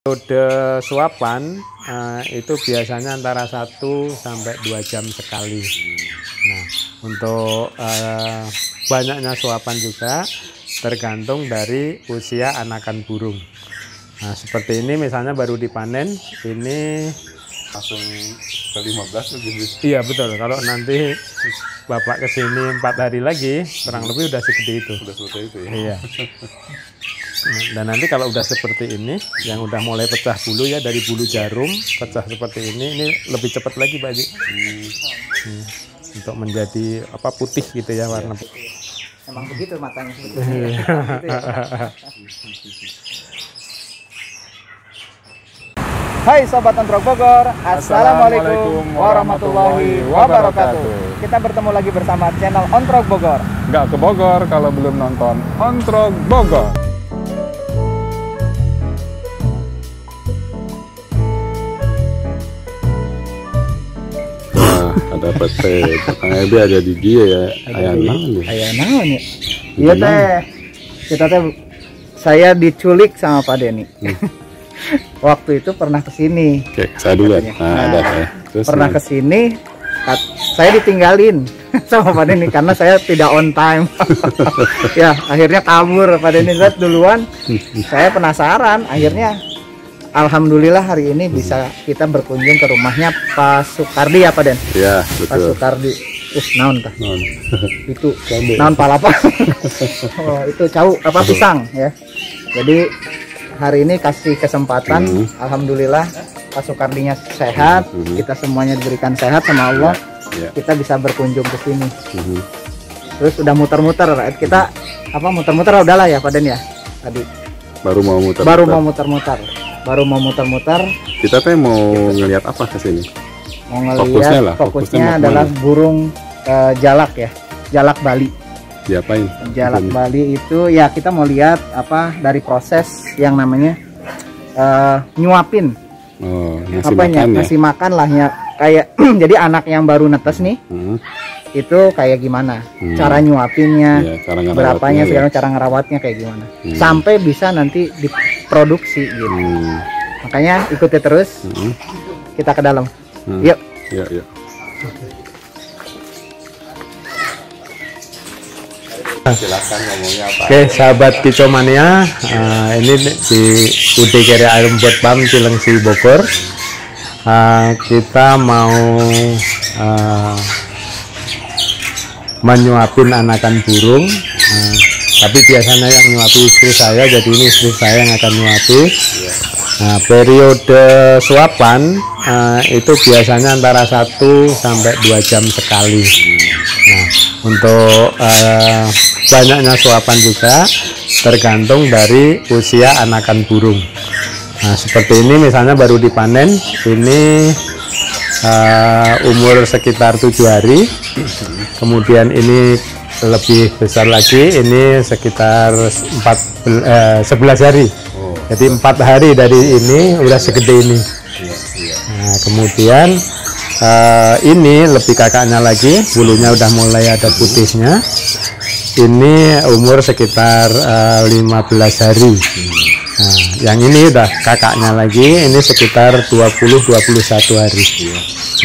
Metode suapan itu biasanya antara 1 sampai 2 jam sekali. Nah, untuk banyaknya suapan juga tergantung dari usia anakan burung. Nah, seperti ini misalnya baru dipanen, ini langsung ke 15 gitu. Iya betul, kalau nanti Bapak kesini 4 hari lagi, kurang lebih udah segede itu. Udah seperti itu ya? Iya. Dan nanti kalau udah seperti ini, yang udah mulai pecah bulu ya, dari bulu jarum pecah seperti ini lebih cepat lagi Pak Haji. Untuk menjadi apa, putih gitu ya warna. Emang begitu matanya sebetulnya. Hai Sobat Ontrok Bogor, Assalamualaikum warahmatullahi wabarakatuh. Kita bertemu lagi bersama channel Ontrok Bogor. Nggak ke Bogor kalau belum nonton Ontrok Bogor. Ada PT Kang Ebi ada di dia ya, ayah naon ya? Ayah naon ya? Iya teh, kita teh saya diculik sama Pak Denny. Waktu itu pernah kesini. Oke, saya dulu ya. Ada saya. Terus Pernah kesini, saya ditinggalin sama Pak Denny karena saya tidak on time. Ya, akhirnya kabur. Pak Denny lihat duluan. Saya penasaran, akhirnya alhamdulillah hari ini bisa kita berkunjung ke rumahnya Pak Sukardi ya Pak Den? Iya, betul. Pak Sukardi. Naon tah? Naon. Itu naon palapa. Oh, itu cau apa pisang ya. Jadi hari ini kasih kesempatan, alhamdulillah Pak Sukardinya sehat, kita semuanya diberikan sehat sama Allah, kita bisa berkunjung ke sini. Terus udah muter-muter, kita apa muter-muter udahlah ya Pak Den ya tadi. Baru mau muter. Baru mau muter-muter. Kita teh mau ngelihat apa ke sini? Mau ngelihat fokusnya adalah burung jalak ya, jalak Bali. Diapain? Jalak Bali itu ya kita mau lihat apa dari proses yang namanya nyuapin. Oh, ngasih apanya? Makan, ya? Ngasih makan lah ya, kayak jadi anak yang baru netes nih. Itu kayak gimana? Cara nyuapinnya, ya, cara berapanya segala cara ngerawatnya kayak gimana. Sampai bisa nanti diproduksi gitu. Makanya ikuti terus. Kita ke dalam. Yuk. Yuk. Silakan ngomongnya apa. Oke, sahabat Kicomania, ini di UD Kere Air Rumput PAM Cilengsi Bogor. Kita mau menyuapin anakan burung, tapi biasanya yang nyuapi istri saya, jadi ini istri saya yang akan nyuapi. Nah, periode suapan itu biasanya antara 1 sampai 2 jam sekali. Nah, untuk banyaknya suapan juga tergantung dari usia anakan burung. Nah, seperti ini misalnya baru dipanen, ini umur sekitar 7 hari. Kemudian ini lebih besar lagi, ini sekitar 11 hari. Jadi 4 hari dari ini udah segede ini. Nah, kemudian ini lebih kakaknya lagi, bulunya udah mulai ada putihnya. Ini umur sekitar 15 hari. Nah, yang ini udah kakaknya lagi, ini sekitar 20-21 hari.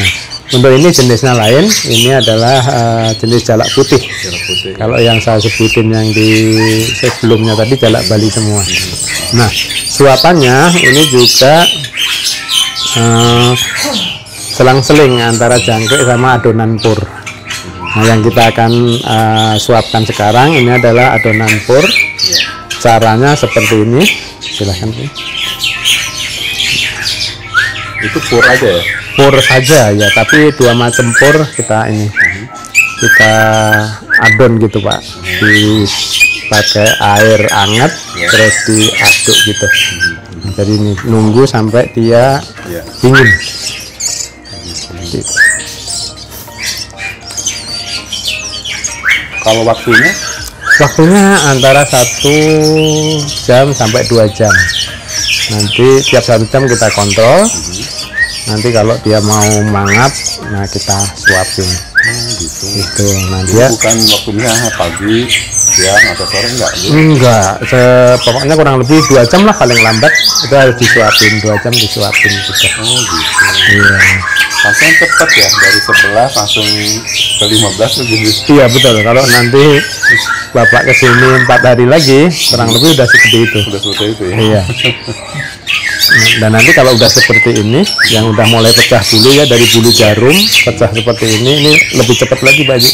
Nah, untuk ini jenisnya lain, ini adalah jenis jalak putih. Kalau yang saya sebutin yang di sebelumnya tadi jalak Bali semua. Nah, suapannya ini juga selang-seling antara jangkrik sama adonan pur. Nah, yang kita akan suapkan sekarang ini adalah adonan pur. Caranya seperti ini, silahkan. Itu pur aja ya? Pur saja ya, tapi 2 macam pur kita ini kita adon gitu Pak, dipakai air hangat terus diaduk gitu. Nah, jadi ini nunggu sampai dia dingin. Kalau waktunya? Waktunya antara 1 jam sampai 2 jam. Nanti tiap 1 jam kita kontrol. Nanti kalau dia mau mangap, nah kita suapin. Gitu. Itu. Nah dia bukan waktunya pagi siang atau sore enggak? Enggak, pokoknya kurang lebih 2 jam lah paling lambat itu harus disuapin, 2 jam disuapin gitu. Oh gitu. Iya. Langsung cepet ya, dari 11 langsung ke 15 tuh gitu. Iya betul, kalau nanti bapak kesini 4 hari lagi kurang lebih udah seperti itu. Udah seperti itu ya? Iya. Dan nanti kalau udah seperti ini, yang udah mulai pecah bulu ya, dari bulu jarum pecah seperti ini lebih cepat lagi Pak Haji.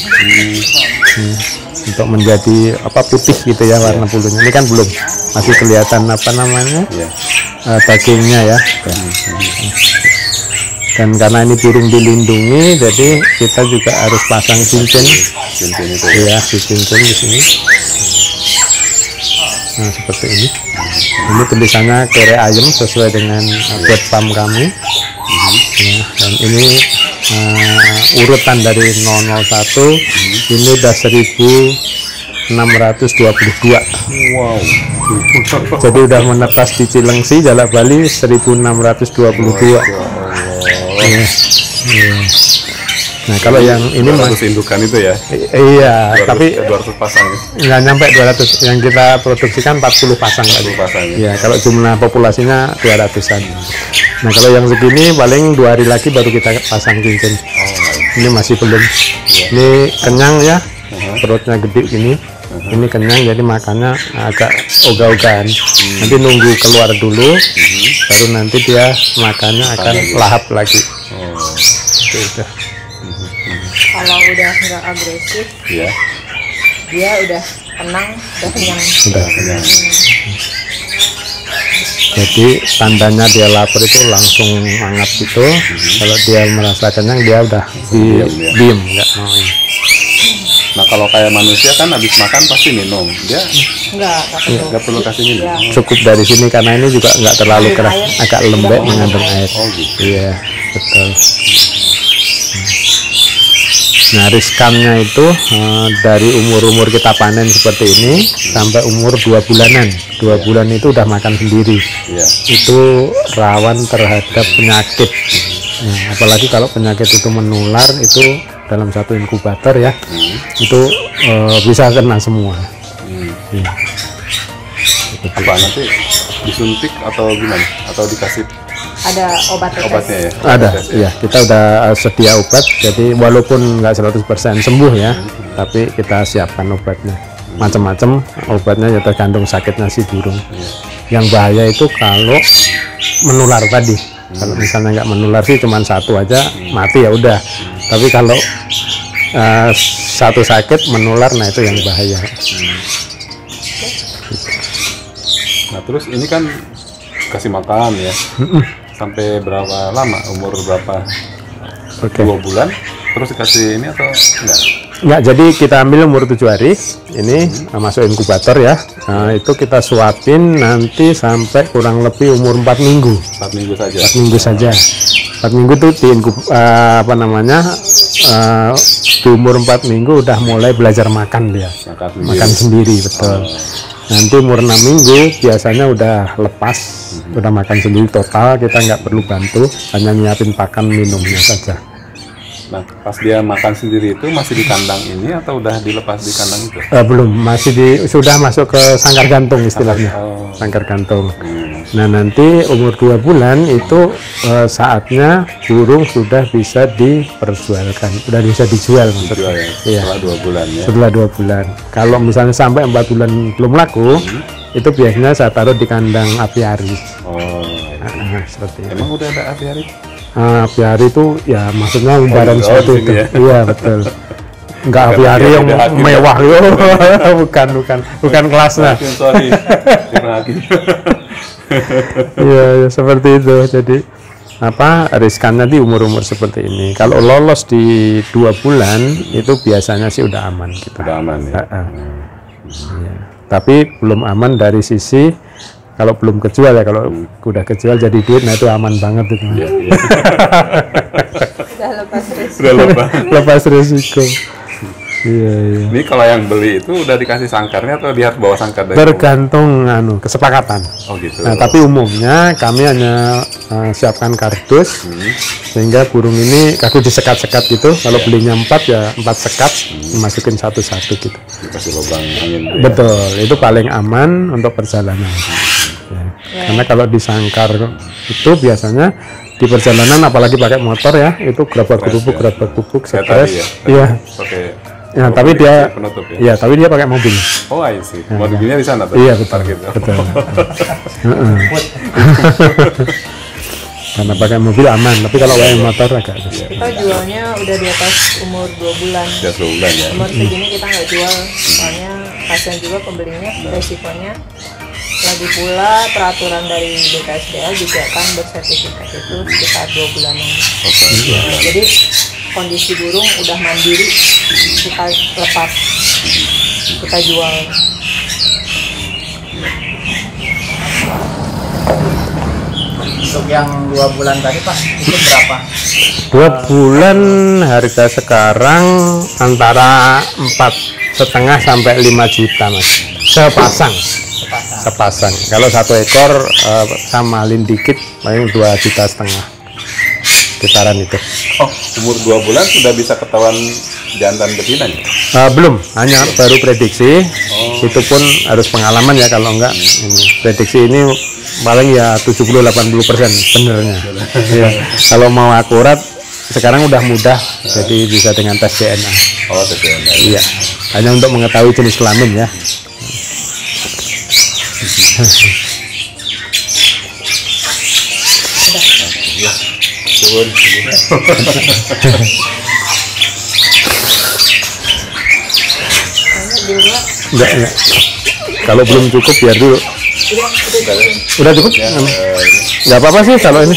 Untuk menjadi putih gitu ya warna bulunya. Ini kan belum, masih kelihatan dagingnya ya. Dan karena ini burung dilindungi, jadi kita juga harus pasang cincin. Cincin itu ya, cincin di sini. Nah seperti ini. Ini tulisannya kere ayam sesuai dengan bird farm kami. Ya, dan ini urutan dari 001. Ini udah 1622. Wow. Jadi udah menetas di Cilengsi, Jalak Bali 1622. Ya. Nah kalau yang ini 200 indukan itu ya? Iya, 200, tapi 200 pasang nggak nyampe 200. Yang kita produksikan 40 pasang lagi. Ya, kalau jumlah populasinya 200-an. Nah kalau yang segini paling 2 hari lagi baru kita pasang cincin. Ini masih belum. Ini kenyang ya, perutnya gede gini. Ini kenyang, jadi makannya agak ogah-ogahan. Nanti nunggu keluar dulu, baru nanti dia makannya akan lahap lagi. Gitu. Kalau udah nggak agresif, dia udah tenang, udah kenyang. Udah kenyang. Jadi tandanya dia lapar itu langsung hangat gitu. Kalau dia merasa kenyang, dia udah diem, nggak mau ini. Nah kalau kayak manusia kan habis makan pasti minum, dia nggak perlu kasih minum. Cukup dari sini karena ini juga nggak terlalu keras, agak lembek mengandung air. Oh gitu. Iya betul. Nah riskannya itu dari umur kita panen seperti ini sampai umur 2 bulanan. 2 bulan itu udah makan sendiri. Itu rawan terhadap penyakit. Nah, apalagi kalau penyakit itu menular, itu dalam satu inkubator ya, itu bisa kena semua. Ya. Apa nanti disuntik atau gimana? Atau dikasih? Ada obatnya ya? Ada, ya. Kita udah sedia obat, jadi walaupun nggak 100% sembuh ya, tapi kita siapkan obatnya. Macam-macam obatnya ya, tergantung sakitnya si burung. Yang bahaya itu kalau menular tadi. Kalau misalnya nggak menular sih cuma 1 aja mati ya udah. Tapi kalau 1 sakit menular, nah itu yang bahaya. Nah terus ini kan kasih makan ya. Sampai berapa lama? Umur berapa? 2 bulan? Terus dikasih ini atau enggak? Enggak, jadi kita ambil umur 7 hari. Ini masuk inkubator ya. Nah, itu kita suapin nanti sampai kurang lebih umur 4 minggu. 4 minggu saja? 4 minggu saja. 4 minggu tuh di di umur 4 minggu udah mulai belajar makan dia. Makan sendiri, betul. Nanti umur 6 minggu biasanya udah lepas, udah makan sendiri total, kita nggak perlu bantu, hanya nyiapin pakan minumnya saja. Nah, pas dia makan sendiri itu masih di kandang ini atau udah dilepas di kandang itu? Belum, masih sudah masuk ke sangkar gantung istilahnya, sangkar gantung. Nah nanti umur 2 bulan itu saatnya burung sudah bisa diperjualkan, sudah bisa dijual maksudnya. Ya, setelah 2 bulan ya. Setelah 2 bulan. Kalau misalnya sampai 4 bulan belum laku, itu biasanya saya taruh di kandang apiari. Seperti itu. Emang udah ada apiari? Apiari itu ya maksudnya umbaran seperti itu. Iya betul. Enggak apiari yang mewah yo. bukan kelasnya. Sorry. Iya seperti itu. Jadi riskannya di umur-umur seperti ini. Kalau lolos di 2 bulan itu biasanya sih udah aman kita. Udah aman ya. Ya. Tapi belum aman dari sisi kalau belum kejual ya, kalau udah kejual jadi duit, nah itu aman banget itu. Udah lepas risiko. Lepas risiko. Iya. Ini kalau yang beli itu udah dikasih sangkarnya atau dia harus bawa sangkar dari tergantung kesepakatan. Oh gitu. Nah, tapi umumnya kami hanya siapkan kardus sehingga burung ini aku disekat-sekat gitu. Kalau belinya 4 ya 4 sekat, masukin satu-satu gitu. Dikasih lubang angin. Betul, itu paling aman untuk perjalanan. Ya. Karena kalau disangkar itu biasanya di perjalanan, apalagi pakai motor ya, itu gerabak-gerubuk, stres. Iya. Ya, tapi dia penutup ya. Iya, tapi dia pakai mobil. Oh, I see. Mobilnya di sana tuh. Iya, betul. Parkir. Betul. Karena pakai mobil aman, tapi kalau pakai motor agak susah. Kita jualnya udah di atas umur 2 bulan. Di atas 2 bulan ya. Umur segini kita nggak jual, soalnya kasihan juga pembelinya, resikonya. Lagi pula peraturan dari BKSDA juga kan bersertifikat itu sekitar 2 bulanan. Jadi kondisi burung udah mandiri, kita lepas, kita jual. Untuk yang 2 bulan tadi Pak, itu berapa? 2 bulan harga sekarang antara 4,5 sampai 5 juta Mas. Sepasang. Kalau 1 ekor sama lin dikit paling 2,5 juta. Kitaran itu. Oh, umur 2 bulan sudah bisa ketahuan jantan betina ya? Belum, hanya baru prediksi. Itu pun harus pengalaman ya, kalau enggak prediksi ini paling ya 70-80% benernya. Ya, kalau mau akurat sekarang udah mudah, jadi bisa dengan tes DNA. Oh, tes DNA. Iya, hanya untuk mengetahui jenis kelamin ya. Enggak. Kalau belum cukup biar dulu. Udah cukup? Nggak apa-apa sih kalau ini.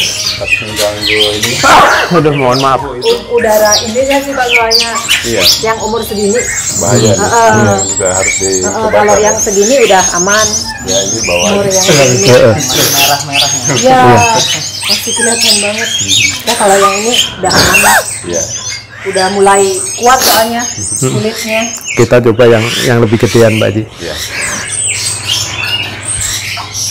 Udah, mohon maaf. Udara ini kan sih Pak, soalnya Iya. yang umur segini Bahaya. Juga harus dicoba. kalau yang segini udah aman. Ya, ini bawah. Umur yang segini Merah-merahnya. ya masih kelihatan banget. Nah kalau yang ini udah aman, Iya. udah mulai kuat soalnya kulitnya. Kita coba yang lebih gedean Mbak Ji. Iya.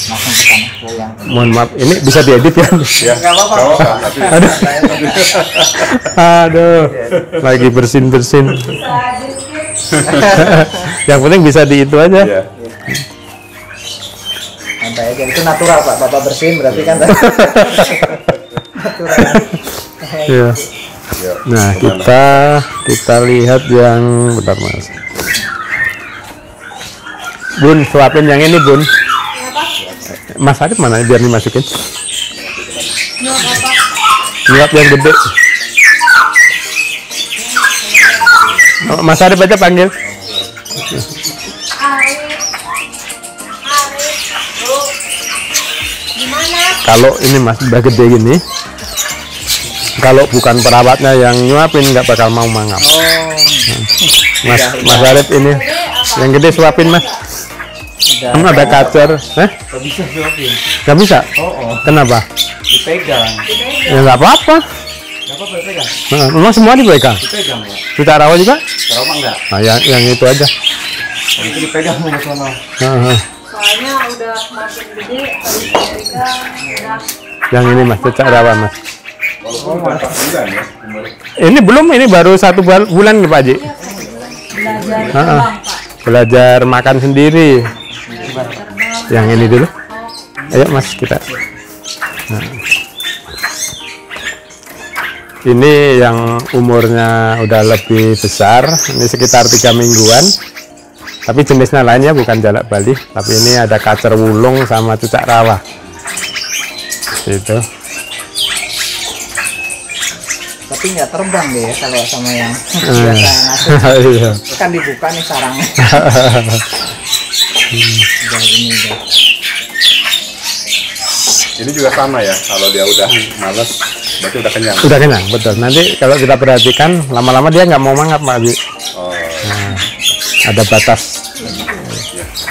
Langsung ke sana ke yang Mohon maaf, ini bisa diedit ya? Ya. Nggak apa-apa. Nanti. Aduh, lagi bersin-bersin. Yang penting bisa di itu aja. Iya. santai aja, itu natural Pak. Bapak bersihin berarti kan natural. Iya. Nah, kita lihat yang bentar Mas. Bun, suapin yang ini, Bun. Mas Arif mana biar dimasukin? Nyuap yang gede. Mas Arif aja panggil. Kalau ini Mas udah gede gini, kalau bukan perawatnya yang nyuapin nggak bakal mau mangap. Mas Arif ini yang gede suapin Mas. Kamu ada kacer, Gak bisa suapin. Nggak bisa? Kenapa? Dipegang. Ya nggak apa-apa. Gak apa-apa dipegang. Memang semua dipegang. Dipegang ya. Kita rawa juga? Trauma enggak? Nah, yang itu aja. Itu dipegang sama sono. Soalnya udah makin gede, dari Amerika udah Yang ini Mas, cecak rawa Mas. Walaupun 4 bulan ya. Ini belum, ini baru 1 bulan nih Pak Haji. belajar Heeh. terbang Pak. Belajar makan sendiri. Yang ini dulu. Ayo Mas, kita. Nah. Ini yang umurnya udah lebih besar, ini sekitar 3 mingguan. Tapi jenisnya lainnya bukan jalak Bali, tapi ini ada kacer wulung sama cucak rawa. Itu. Tapi nggak terbang deh ya kalau sama yang biasa ngasih. Iya. Kan dibuka nih sarangnya. Udah ini udah. Ini juga sama ya, kalau dia udah males, berarti udah kenyang. Udah kenyang, betul. Nanti kalau kita perhatikan, lama-lama dia nggak mau mangap Pak Haji. Oh, Nah, ada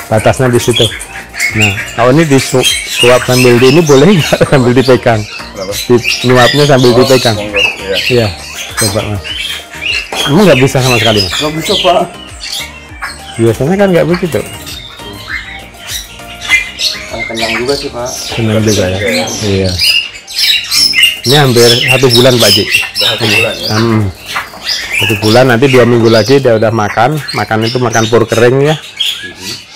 batasnya di situ. Nah, kalau ini disuap sambil ini boleh nggak sambil dipegang? kenapa? Nyuapnya sambil dipegang. Monggo, iya. Iya, coba Mas. Emang nggak bisa sama sekali Mas? Gak bisa Pak. Biasanya kan nggak begitu. Kenyang juga sih Pak. Senang juga ya. Iya. Ini hampir 1 bulan Pak Ji. Udah 1 bulan ya. 1 bulan, nanti 2 minggu lagi dia udah makan itu makan pur kering ya.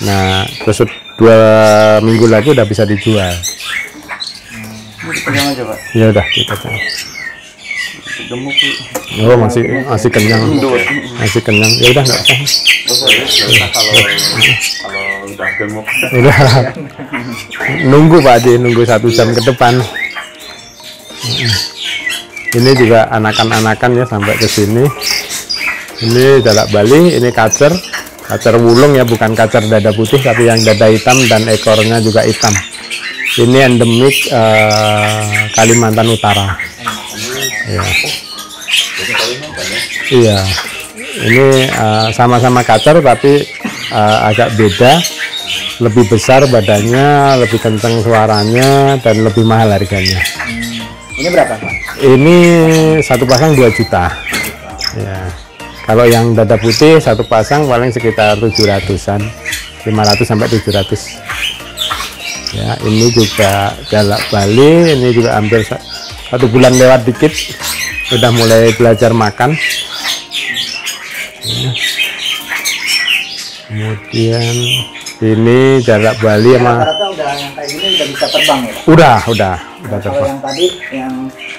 Nah terus 2 minggu lagi udah bisa dijual. Pegang aja Pak. Ya udah kita coba. Gemuk. Oh masih kenyang, masih kenyang. Ya udah nggak apa. Kalau udah gemuk. Udah nunggu Pak Haji, nunggu 1 jam ke depan. Ini juga anakan-anakan ya sampai ke sini. Ini jalak Bali, ini kacer wulung ya, bukan kacer dada putih tapi yang dada hitam dan ekornya juga hitam. Ini endemik Kalimantan Utara. Ya. Iya. Ini sama-sama kacer tapi agak beda. Lebih besar badannya, lebih kencang suaranya, dan lebih mahal harganya. Ini berapa Pak? Ini 1 pasang 2 juta. Ya. Kalau yang dada putih 1 pasang paling sekitar 700-an, 500 sampai 700. Ya, ini juga jalak Bali, ini juga hampir 1 bulan lewat dikit, udah mulai belajar makan. Ya. Kemudian ini jalak Bali sama Rata-rata udah yang kayak gini udah bisa terbang ya Pak? udah Kalau terbang. yang tadi yang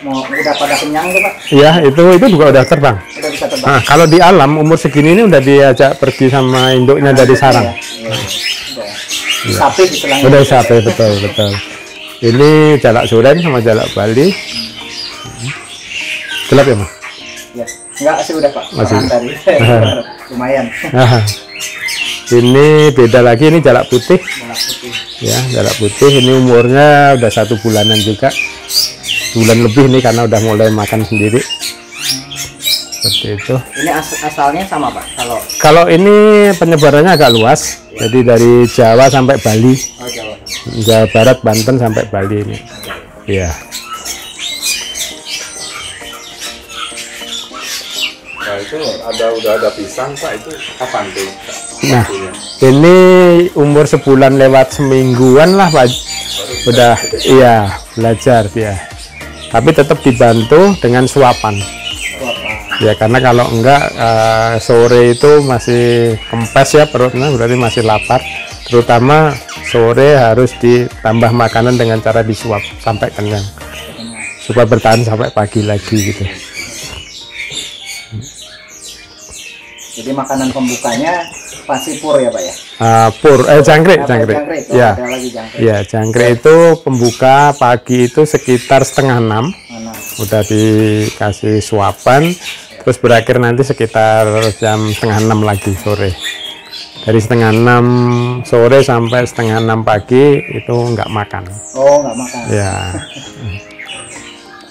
udah pada kenyang tuh Pak, Ya, itu juga udah terbang. udah bisa terbang. Nah, kalau di alam umur segini ini udah diajak pergi sama induknya dari sarang. Udah sapi istilahnya. Udah sapi, betul. Ini jalak Suren sama jalak Bali. Gelap ya Mas? Ya, enggak sih udah Pak. Masih. Dari lumayan. Nah, ini beda lagi, ini jalak putih. Jalak putih. Ya, jalak putih ini umurnya udah 1 bulanan juga. Bulan lebih nih karena udah mulai makan sendiri. Seperti itu. Ini asalnya sama Pak. Kalau ini penyebarannya agak luas. Jadi dari Jawa sampai Bali. Jawa. Jawa Barat, Banten sampai Bali ini. Iya. Nah itu udah ada pisang Pak, itu kapan tuh? Nah, ini umur sebulan lewat semingguan lah Pak. Udah, iya belajar dia. Tapi tetap dibantu dengan suapan. Ya karena kalau enggak sore itu masih kempes ya perutnya, berarti masih lapar. Terutama sore harus ditambah makanan dengan cara disuap sampai kenyang, supaya bertahan sampai pagi lagi gitu. Jadi makanan pembukanya pasti pur ya Pak ya? Jangkrik. Ya, ada lagi jangkrik. ya jangkrik itu pembuka pagi itu sekitar 5:30. Udah dikasih suapan, terus berakhir nanti sekitar jam 5:30 lagi sore. Dari 5:30 sore sampai 5:30 pagi itu nggak makan. Oh, nggak makan. Ya.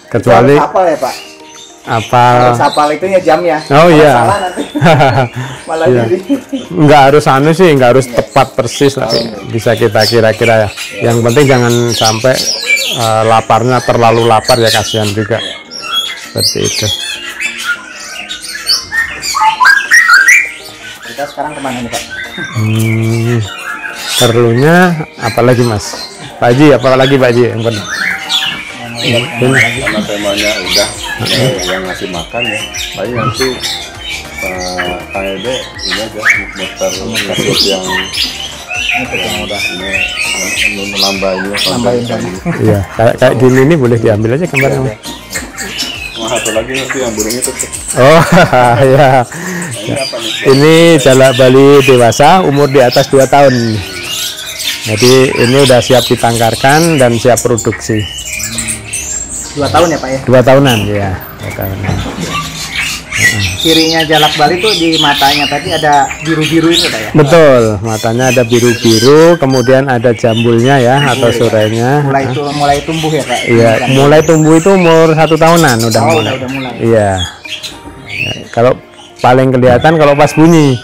Kecuali apa ya Pak? Apa? Sapal itu ya jam ya. Oh iya. Salah nanti. Malah Iya. jadi. Nggak harus nggak harus tepat persis, tapi bisa kita kira-kira ya. Yang penting jangan sampai laparnya terlalu lapar ya, kasihan juga. Seperti itu. Kita sekarang kemana nih Pak? Perlunya apalagi Mas? Pak Haji, apalagi Pak Haji yang penting? Karena temanya udah yang ngasih makan ya. Paling nanti Kang Ede ini aja muter kasus yang udah ini menambah ini konten. Iya, kayak gini ini boleh diambil aja gambarnya. Nah, satu lagi nanti yang burung itu. Oh ya. Ini apa nih? Ini jalak Bali dewasa, umur di atas 2 tahun. Jadi ini udah siap ditangkarkan dan siap produksi. 2 tahun ya Pak ya? 2 tahunan ya. 2 tahunan. Cirinya jalak Bali tuh di matanya tadi ada biru-biru itu Pak ya? Betul, matanya ada biru-biru, kemudian ada jambulnya ya atau surenya. Mulai tumbuh ya Pak? Iya, mulai tumbuh itu umur 1 tahunan udah mulai. Udah mulai. Iya. Ya, kalau paling kelihatan kalau pas bunyi.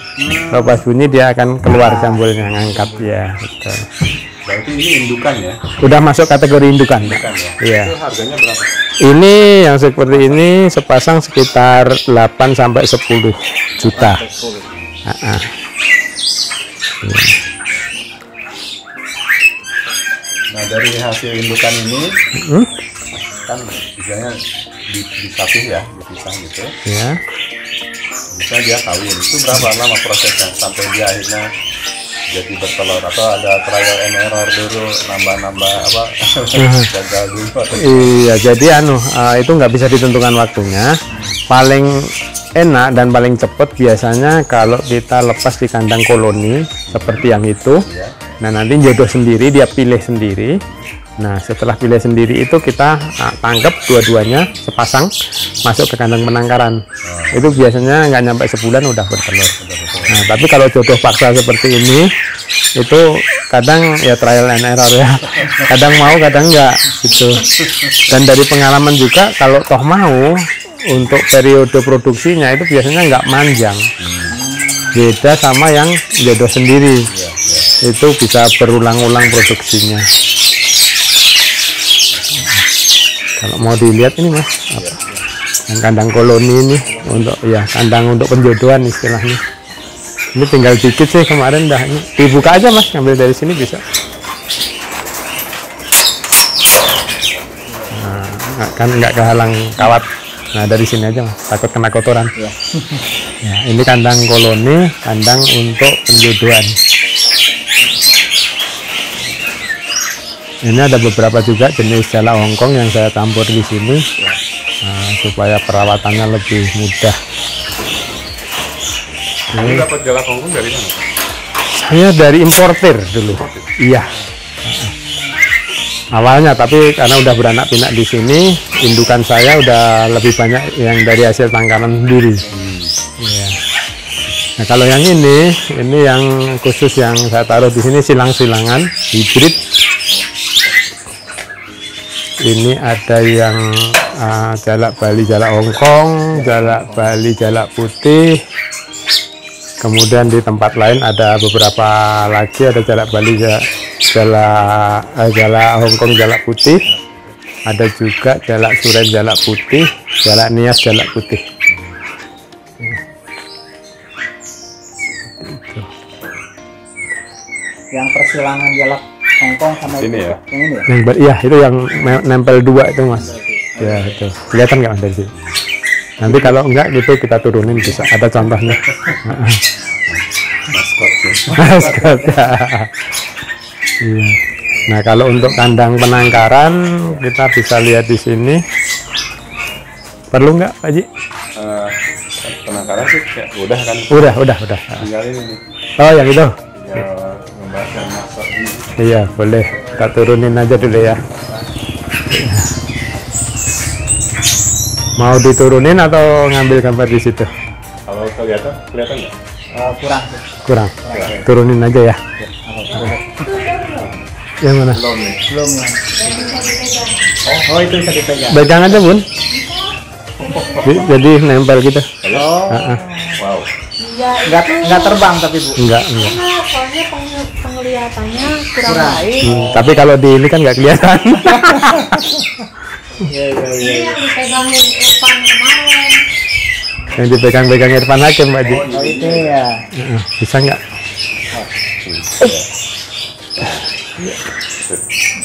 Kalau pas bunyi dia akan keluar jambulnya, ngangkat ya. Betul. Berarti ini indukan ya? Udah masuk kategori indukan. Indukan ya? Iya. Itu harganya berapa? Ini yang seperti ini sepasang sekitar 8 sampai 10 juta. Iya. Nah dari hasil indukan ini kan misalnya disapih ya, dipisah gitu. Ya. Misalnya dia kawin, itu berapa lama prosesnya sampai dia akhirnya jadi bertelur, atau ada trial and error dulu, nambah-nambah apa gagal dulu atau Iya, jadi itu nggak bisa ditentukan waktunya. Paling enak dan paling cepat biasanya kalau kita lepas di kandang koloni seperti yang itu. ya? Nah, nanti jodoh sendiri, dia pilih sendiri. Nah, setelah pilih sendiri itu kita tangkap dua-duanya sepasang masuk ke kandang penangkaran. Itu biasanya nggak nyampe sebulan udah bertelur. Nah, tapi kalau jodoh paksa seperti ini itu kadang ya trial and error ya. Kadang mau, kadang enggak gitu. Dan dari pengalaman juga kalau toh mau, untuk periode produksinya itu biasanya nggak manjang. Beda sama yang jodoh sendiri. Itu bisa berulang-ulang produksinya. Kalau mau dilihat ini Mas, yang kandang koloni ini untuk ya kandang untuk penjodohan istilahnya. Ini tinggal dikit sih kemarin dah, ini dibuka aja Mas, ngambil dari sini bisa. Nah, kan nggak kehalang kawat. Nah, dari sini aja Mas, takut kena kotoran. Ya, ini kandang koloni, kandang untuk penjodohan. Ini ada beberapa juga jenis jalak Hongkong yang saya campur di sini, supaya perawatannya lebih mudah. Ini dapat jalak Hongkong dari mana? Saya dari importir dulu. Iya. Awalnya, tapi karena udah beranak pinak di sini, indukan saya udah lebih banyak yang dari hasil tangkaran sendiri. Iya. Nah, kalau yang ini yang khusus yang saya taruh di sini silang-silangan hibrid. Ini ada yang jalak Bali, jalak Hongkong, jalak Bali, jalak putih. Kemudian di tempat lain ada beberapa lagi, ada jalak Bali, jalak Hongkong, jalak putih. Ada juga jalak Suren, jalak putih, jalak Nias, jalak putih. Yang persilangan jalak Hongkong sama Ini itu, ya? yang ini ya? Iya, itu yang nempel dua itu Mas. Ya, itu. Kelihatan nggak Mas dari sini? Nanti kalau enggak gitu kita turunin bisa. Ada contohnya. Maskot. Iya. Nah, kalau untuk kandang penangkaran kita bisa lihat di sini. Perlu nggak Pak Ji? Penangkaran sih ya, udah kan, Udah. tinggal ini, Oh, yang itu. tinggal membahas yang masak ini. Iya, boleh. Kita turunin aja dulu ya. Mau diturunin atau ngambil gambar di situ? Kalau kelihatan nggak? Kurang. Kurang. Turunin aja ya. Yang mana? Belum nih. Belum ya. Oh, itu bisa dipegang. Pegang aja Bun. Jadi nempel gitu. Oh, Wow. Iya, nggak terbang tapi Bu. Enggak. karena soalnya penglihatannya kurang baik. Tapi kalau di ini kan nggak kelihatan. Iya. Ini yang dipegangin Irfan kemarin. Yang dipegang-pegang Irfan Hakim Pak Ji. Oh, itu ya. Bisa nggak?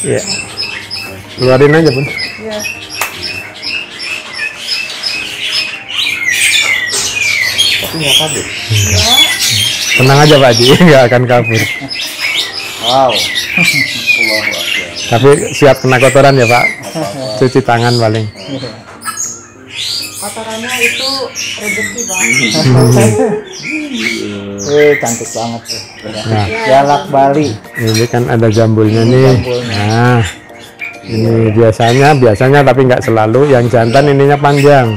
Iya. Keluarin aja Bun. Iya. Tapi nggak kabur. Tenang aja Pak Ji, nggak akan kabur. Wow. Allahu Akbar. Tapi siap kena kotoran ya Pak. Cuci tangan paling. Kotorannya itu rezeki Pak. Cantik banget tuh. Nah, Jalak Bali. ini kan ada jambulnya nih. Nah, ini biasanya tapi nggak selalu. Yang jantan ininya panjang.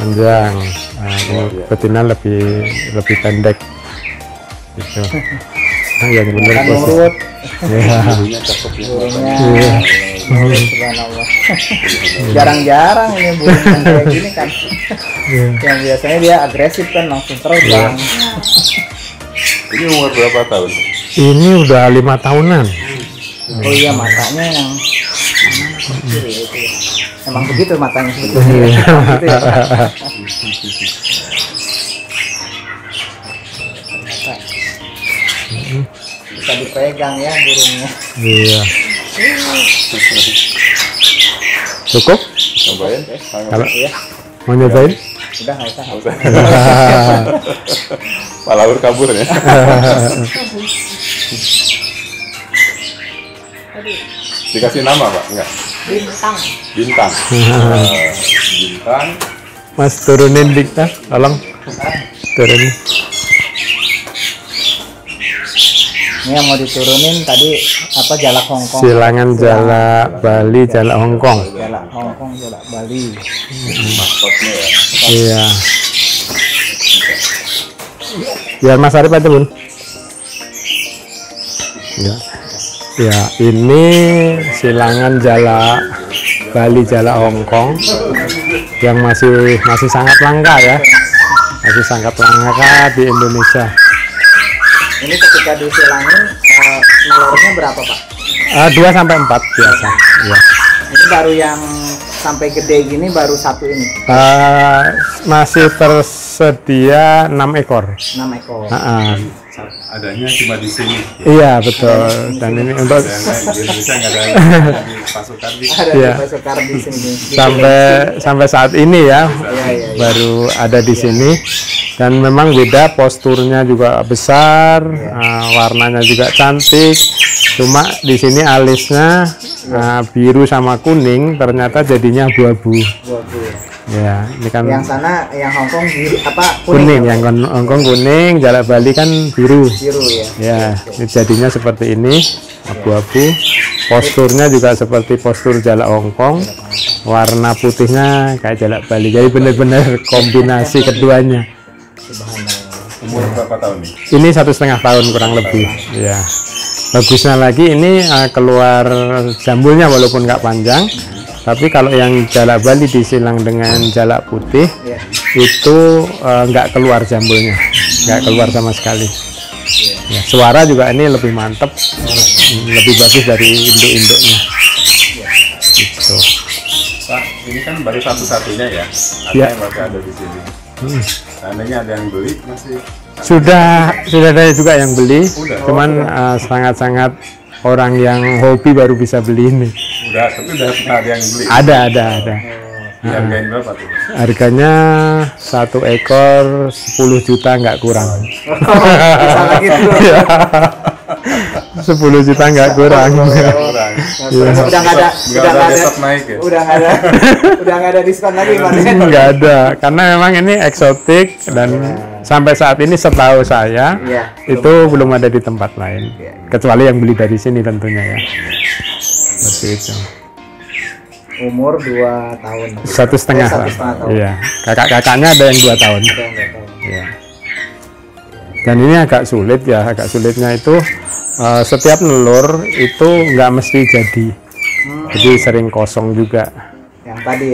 Nah, ini betina lebih pendek. Gitu. Nah, yang bener Kan posisi. nurut. Ya. Bulunya cakep ya. Burungnya. Iya. Subhanallah. Jarang-jarang ini burung yang kayak gini kan. Iya. Yang biasanya dia agresif kan langsung terbang. Ini umur berapa tahun? Ini udah 5 tahunan. Oh iya, matanya yang kecil ya itu. Ya. Emang begitu matanya sebetulnya. Iya. Gitu ya, Pak? Bisa dipegang ya burungnya. Iya. Cukup? Cobain. Kalau Ya, mau nyobain? udah nggak usah. Palawur kabur ya. Dikasih nama Pak? Enggak. Bintang. Bintang. Bintang. Mas turunin dikta, tolong turunin. Ini yang mau diturunin tadi apa, jalak Hongkong. Silangan jalak Bali, jalak Hongkong. Jalak Hongkong, jalak Bali. Maskotnya ya. Iya. Biar Mas Arif aja Bun. Ya. Ya, ini silangan jalak Bali, jalak Hongkong yang masih sangat langka ya. Masih sangat langka di Indonesia. Ini ketika disilangin telurnya berapa Pak? 2 sampai 4 biasa. Ya. Ini baru yang sampai gede gini baru satu ini, Masih tersedia 6 ekor. 6 ekor. Adanya cuma di sini. Iya betul. Dan ini untuk Di Indonesia nggak ada di pasukan di. Ada Iya. Pak Sukar di sini. sampai saat ini ya Iya. baru ada di sini, dan memang beda, posturnya juga besar, warnanya juga cantik. Cuma di sini alisnya biru sama kuning, ternyata jadinya abu-abu. Ya, ini kan Yang sana yang Hongkong biru apa kuning, ya, yang Hongkong kuning, jalak Bali kan biru. biru ya. Ya, ini jadinya seperti ini, abu-abu. Posturnya juga seperti postur jalak Hongkong, warna putihnya kayak jalak Bali. Jadi benar-benar kombinasi keduanya. Umur berapa tahun nih? Ini 1,5 tahun kurang lebih. Ya, bagusnya lagi ini keluar jambulnya walaupun nggak panjang. Tapi kalau yang jalak Bali disilang dengan jalak putih, Iya. itu nggak keluar jambulnya, nggak keluar sama sekali. Ya, suara juga ini lebih mantep, lebih bagus dari induk-induknya. Gitu. Pak, ini kan baru satu-satunya ya. Ada Ya. yang masih ada di sini. Seandainya ada yang beli masih. Sudah ada juga yang beli, Udah. cuman sangat-sangat orang yang hobi baru bisa beli ini. Udah, tapi udah pernah ada yang beli. Ada. Dihargain berapa tuh? Harganya 1 ekor 10 juta nggak kurang. Bisa lagi tuh. Iya. 10 juta nggak kurang. Kurang. Udah nggak ada, Nggak ada besok naik ya? udah nggak ada diskon lagi Pak. Nggak ada, karena memang ini eksotik dan sampai saat ini setahu saya Iya. itu belum ada di tempat lain, kecuali yang beli dari sini tentunya ya. Seperti itu. Umur 2 tahun. 1,5 1,5 lah. tahun. Iya. Kakak-kakaknya ada yang 2 tahun. Ada yang 2 tahun. Iya. Dan ini agak sulit ya, agak sulitnya itu setiap nelur itu nggak mesti jadi. Jadi sering kosong juga. Yang tadi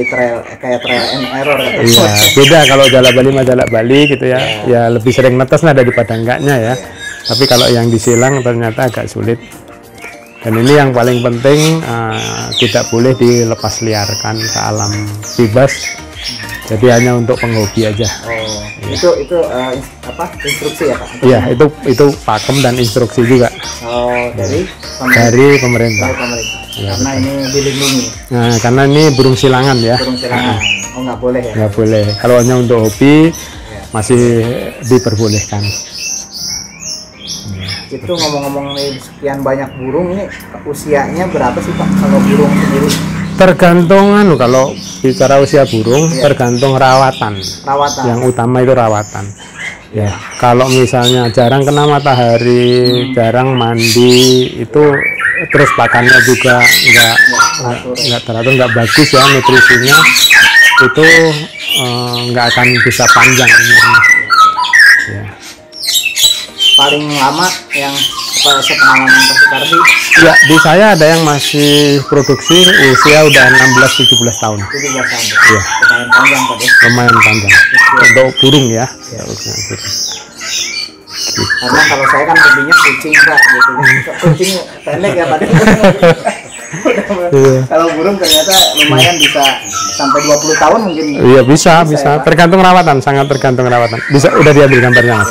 kayak trial and error kata Iya, beda kalau jalak Bali sama jalak Bali gitu ya. Ya lebih sering netes lah daripada enggaknya ya. Tapi kalau yang disilang ternyata agak sulit. Dan ini yang paling penting, tidak boleh dilepas liarkan ke alam bebas. Jadi hanya untuk penghobi aja. Oh, itu apa instruksi ya Pak? Iya, itu pakem dan instruksi juga Oh, dari dari pemerintah. pemerintah. Iya, Karena ini dilindungi Nah, karena ini burung silangan ya, burung silangan. Oh, nggak boleh ya? nggak boleh. Kalau hanya untuk hobi masih diperbolehkan. Itu ngomong-ngomong nih, sekian banyak burung ini usianya berapa sih Pak kalau burung sendiri? Tergantung kalau bicara usia burung, tergantung rawatan. Rawatan. Yang utama itu rawatan. Ya, kalau misalnya jarang kena matahari, jarang mandi, itu terus pakannya juga nggak teratur, nggak bagus ya nutrisinya, itu nggak akan bisa panjang umurnya. Ya. Paling lama yang sepengalaman Pak Sukardi Ya, di saya ada yang masih produksi usia udah 16-17 tahun. 17 tahun. Iya. Lumayan panjang Pak ya. Lumayan panjang. Untuk burung ya. Karena kalau saya kan hobinya kucing Pak gitu. Kucing pendek ya Pak. Iya. Kalau burung ternyata lumayan bisa sampai 20 tahun mungkin. Iya, bisa. Tergantung rawatan, sangat tergantung rawatan. Bisa, udah diambil gambarnya, Mas?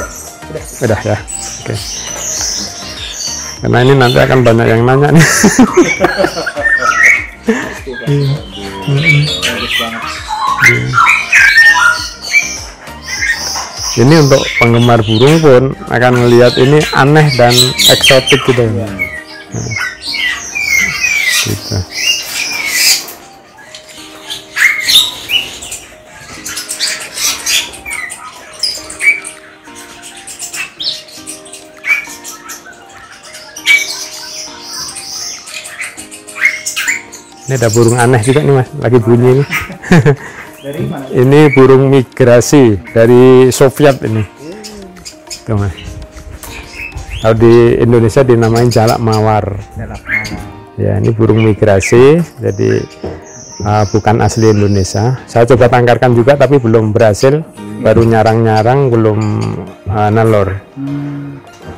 Udah ya. Oke. Karena ini nanti akan banyak yang nanya nih. Bagus banget. Ini untuk penggemar burung pun akan melihat ini aneh dan eksotik gitu. Nah, gitu. Ini ada burung aneh juga nih Mas, lagi bunyi nih. Dari mana? Ini burung migrasi dari Soviet ini. Tuh Mas. Kalau di Indonesia dinamain jalak mawar. Jalak mawar. Ya, ini burung migrasi, jadi bukan asli Indonesia. Saya coba tangkarkan juga tapi belum berhasil. Baru nyarang-nyarang, belum nelor.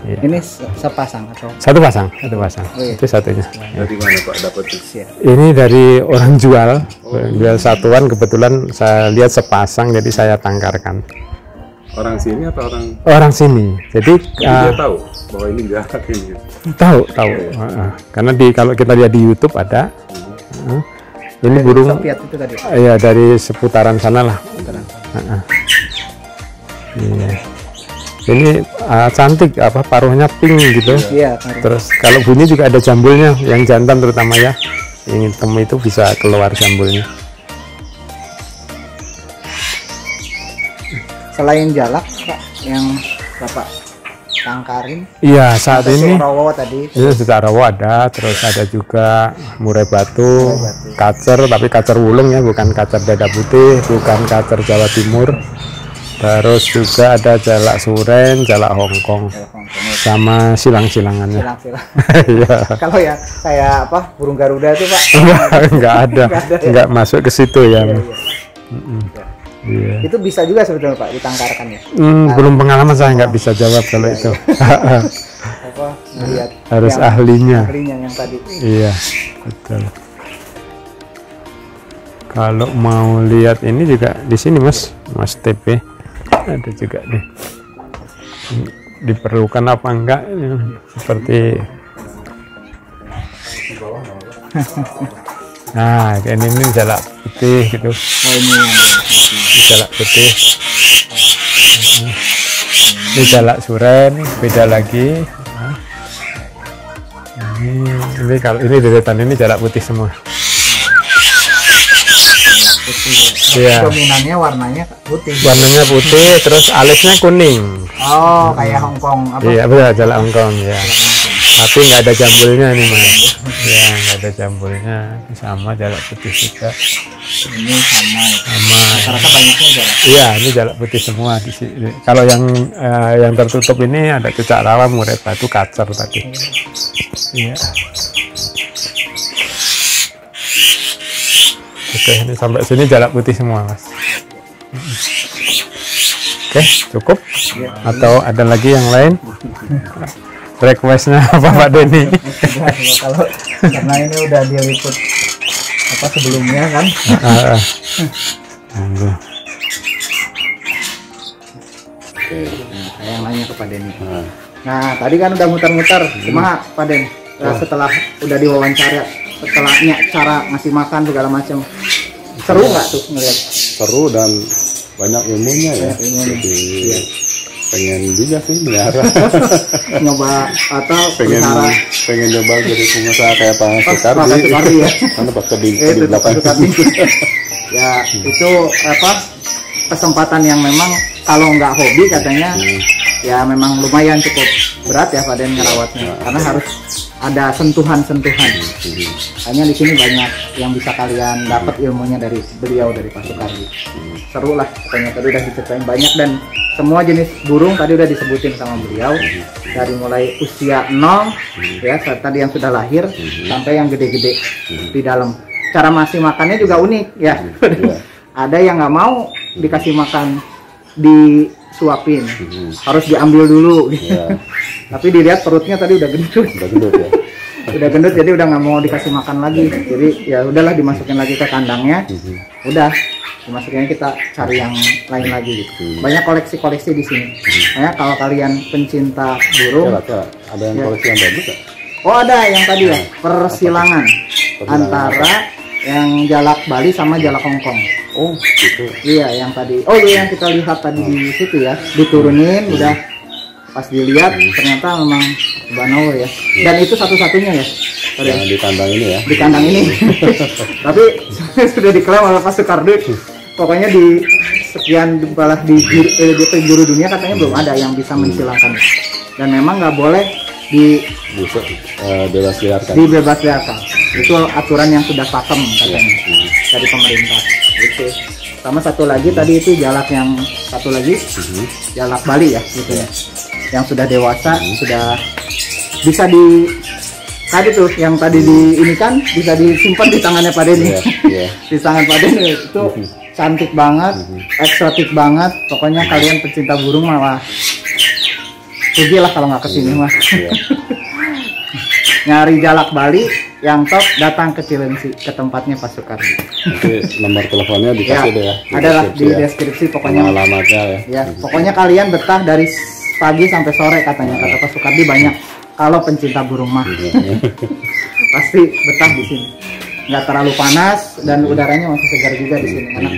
Ya. Ini sepasang atau? Satu pasang. Oh, iya. Itu satunya. Dari mana Pak dapat Ya. Ini dari orang jual satuan, kebetulan saya lihat sepasang, jadi saya tangkarkan. orang sini atau Orang sini. Jadi dia tahu bahwa ini jarak ini? tahu. Karena kalau kita lihat di YouTube ada. Ini burung. Soviet itu tadi. Iya, dari seputaran sana lah. Iya. Ini cantik, paruhnya pink gitu. Iya. Terus kalau bunyi juga ada jambulnya, yang jantan terutama ya. Yang hitam itu bisa keluar jambulnya. Selain jalak, Pak, yang Bapak tangkarin. Iya, saat ini Rawo tadi. ini secara rawa ada, terus ada juga murai batu, kacer, tapi kacer wulung ya, bukan kacer dada putih, bukan kacer Jawa Timur. Terus juga ada jalak suren, jalak Hongkong, sama silang-silangannya. Silang-silang. Iya. Kalau ya kayak burung Garuda itu Pak? Enggak ada, enggak masuk ke situ ya. Iya. Itu bisa juga sebetulnya Pak ditangkarkan ya? Belum pengalaman, saya nggak bisa jawab kalau itu. Melihat Harus yang ahlinya. Ahlinya yang tadi. Iya, betul. Kalau mau lihat ini juga di sini Mas TP ada juga nih. Diperlukan apa enggak ya, seperti nah kayak ini jalak putih gitu. Oh ini Jalak putih. Ini jalak suren, beda lagi. Nah, ini kalau ini deretan ini jalak putih semua. Iya. Dominannya warnanya putih. Warnanya putih, terus alisnya kuning. Oh, kayak Hongkong Iya, betul, jalak Hongkong ya. Tapi nggak ada jambulnya nih Mas. Ya, nggak ada jambulnya. Sama jalak putih juga. Ini sama. Rata-rata banyaknya jalak. Iya, ini jalak putih semua di sini. Kalau yang tertutup ini ada cucak rawa, murai batu, kacer tadi. Iya. Oke, ini sampai sini jalak putih semua Mas. Oke, cukup? Atau ada lagi yang lain? Requestnya apa Pak Denny? Kalau karena ini udah diliput sebelumnya kan? Saya yang nanya ke Pak Denny. Nah, tadi kan udah muter-muter, cuma Pak Den, setelah udah diwawancara, setelahnya cara ngasih makan segala macam, seru nggak tuh ngeliat? Seru dan banyak ilmunya ya. Jadi pengen juga sih melihara. Nyoba atau pengen nyoba jadi pengusaha kayak Pak Soekardi ya. Karena pas di Itu belakang. Ya itu kesempatan yang memang kalau nggak hobi katanya ya memang lumayan cukup berat ya Pak Den ngerawatnya, karena harus ada sentuhan-sentuhan. Hanya di sini banyak yang bisa kalian dapat ilmunya dari beliau, dari Pak Soekardi. Seru lah, katanya tadi udah diceritain banyak dan semua jenis burung tadi udah disebutin sama beliau, dari mulai usia 0 ya tadi yang sudah lahir sampai yang gede-gede di dalam. Cara masih makannya juga unik ya. Ada yang nggak mau dikasih makan disuapin, harus diambil dulu. Tapi dilihat perutnya tadi udah gendut. Udah gendut, jadi udah nggak mau dikasih makan lagi. Jadi ya udahlah, dimasukin lagi ke kandangnya. Udah dimasukin, kita cari yang lain lagi gitu. Banyak koleksi-koleksi di sini. Makanya kalau kalian pencinta burung, ada yang koleksi yang bagus nggak? oh ada yang tadi ya, persilangan antara Yang jalak Bali sama jalak Hongkong. Oh, gitu. Iya, yang tadi. Oh iya, yang kita lihat tadi di situ ya. Diturunin, udah pas dilihat ternyata memang Banowo ya. Dan itu satu-satunya ya. Yang di kandang ini ya. Di kandang ini. Tapi sudah diklaim oleh Pak Soekardi. Pokoknya di sekian di penjuru dunia katanya belum ada yang bisa mensilangkan. Dan memang nggak boleh dibebas liarkan. Itu aturan yang sudah pakem katanya dari pemerintah. Itu. Sama satu lagi tadi itu jalak yang satu lagi jalak Bali ya gitu ya. Yang sudah dewasa sudah bisa tadi tuh yang tadi di ini kan bisa disimpan di tangannya Pak Denny. Di tangan Pak Denny itu cantik banget, eksotik banget. Pokoknya kalian pecinta burung malah rugilah kalau nggak kesini mah. Nyari jalak Bali yang top datang ke Cilengsi ke tempatnya Pak Soekardi. Nanti nomor teleponnya dikasih deh ya. Adalah di deskripsi pokoknya. Alamatnya ya. Ya, pokoknya kalian betah dari pagi sampai sore katanya kata Pak Soekardi banyak. Kalau pencinta burung mah pasti betah di sini. Nggak terlalu panas dan udaranya masih segar juga di sini enak.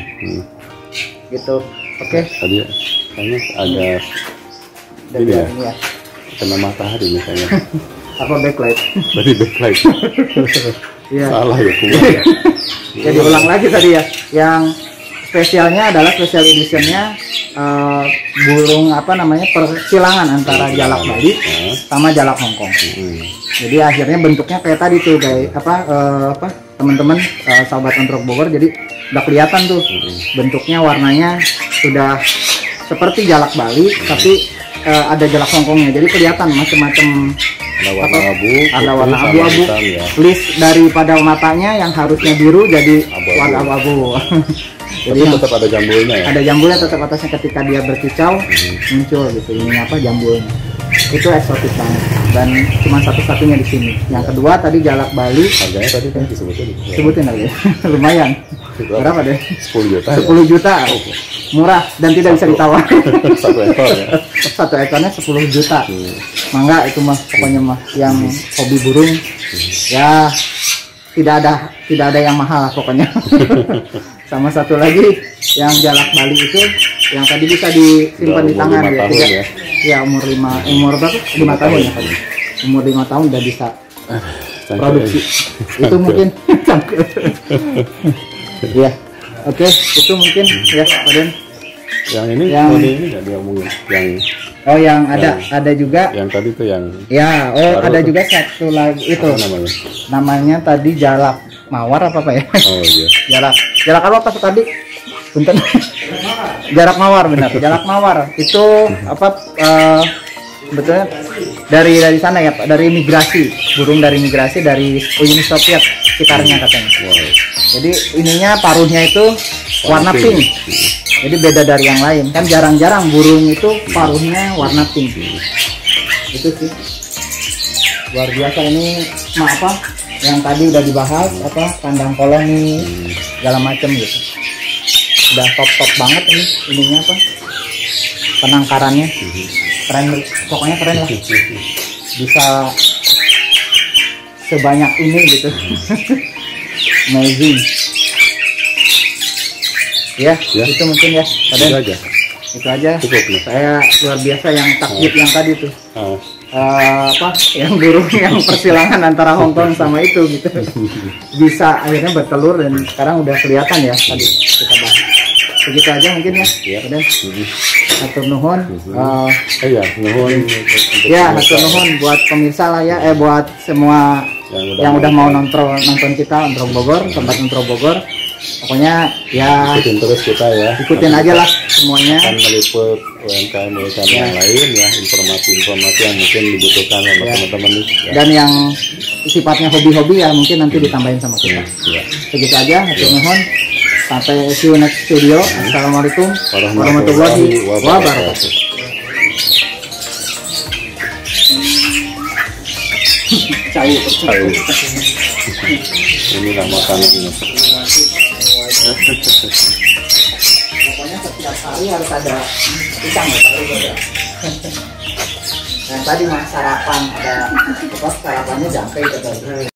Gitu. Oke. Tadi kayaknya agak ini ya. Kena matahari misalnya. Apa backlight? Berarti backlight. Iya. Salah ya, Ya diulang lagi tadi ya. Yang spesialnya adalah special editionnya burung apa namanya persilangan antara jalak Bali sama jalak Hongkong. Jadi akhirnya bentuknya kayak tadi tuh kayak teman-teman sahabat Ontrok Bogor. Jadi udah kelihatan tuh bentuknya warnanya sudah seperti jalak Bali tapi ada jalak Hongkongnya. Jadi kelihatan macam-macam. Ada warna abu-abu, list daripada matanya yang harusnya biru jadi warna abu-abu. Jadi tetap ada jambulnya ya? Ada jambulnya tetap atasnya ketika dia berkicau muncul gitu. Ini apa jambulnya? Itu eksotis banget dan cuma satu-satunya di sini. Yang kedua tadi jalak Bali. Harganya tadi kan disebutin. Sebutin aja. Lumayan. Berapa deh? 10 juta. 10 juta. Murah dan tidak bisa ditawar. Satu ekor ya. Satu ekornya 10 juta. Mangga itu mah pokoknya mah yang hobi burung ya tidak ada yang mahal pokoknya. Sama satu lagi yang jalak Bali itu yang tadi bisa disimpan di tangan ya. Ya umur berapa? 5 tahun ya tadi. Umur 5 tahun udah bisa produksi. Itu mungkin ya. Oke, itu mungkin ya Pak Den. Yang ini nggak diomongin yang ada juga yang tadi tuh yang ada juga satu lagi itu namanya tadi jalak mawar apa ya. Oh iya. jalak apa Pak tadi punten. Jalak mawar benar. Jalak mawar itu sebetulnya dari sana ya Pak, dari migrasi burung dari Uni Soviet sekitarnya katanya. Jadi ininya paruhnya itu warna pink. Jadi beda dari yang lain kan jarang-jarang burung itu paruhnya warna pink. Itu sih luar biasa ini yang tadi udah dibahas kandang koloni segala macam gitu. Udah top banget ininya penangkarannya keren, pokoknya keren lah, bisa sebanyak ini gitu. Amazing ya. Itu mungkin ya itu aja cukup nih. Saya luar biasa yang takjub yang tadi tuh yang burung yang persilangan antara Hongkong sama itu gitu bisa akhirnya bertelur dan sekarang udah kelihatan ya tadi kita bahas. Begitu aja mungkin ya. Hatur nuhun. Hatur nuhun buat pemirsa lah ya, buat semua yang udah mau nonton kita Ontrok Bogor, tempat Ontrok Bogor. Pokoknya ya ikutin terus kita ya. Ikutin aja lah semuanya. Kan meliput UMKM yang lain ya, informasi yang mungkin dibutuhkan sama teman-teman nih. Dan yang sifatnya hobi-hobi ya mungkin nanti ditambahin sama kita. Begitu aja. Hatur nuhun. Sampai see you next video. Assalamualaikum warahmatullahi wabarakatuh. Cair. Inilah makanannya. Pokoknya setiap hari harus ada pisang ya. Dan tadi sarapan ada sarapannya jampe gitu.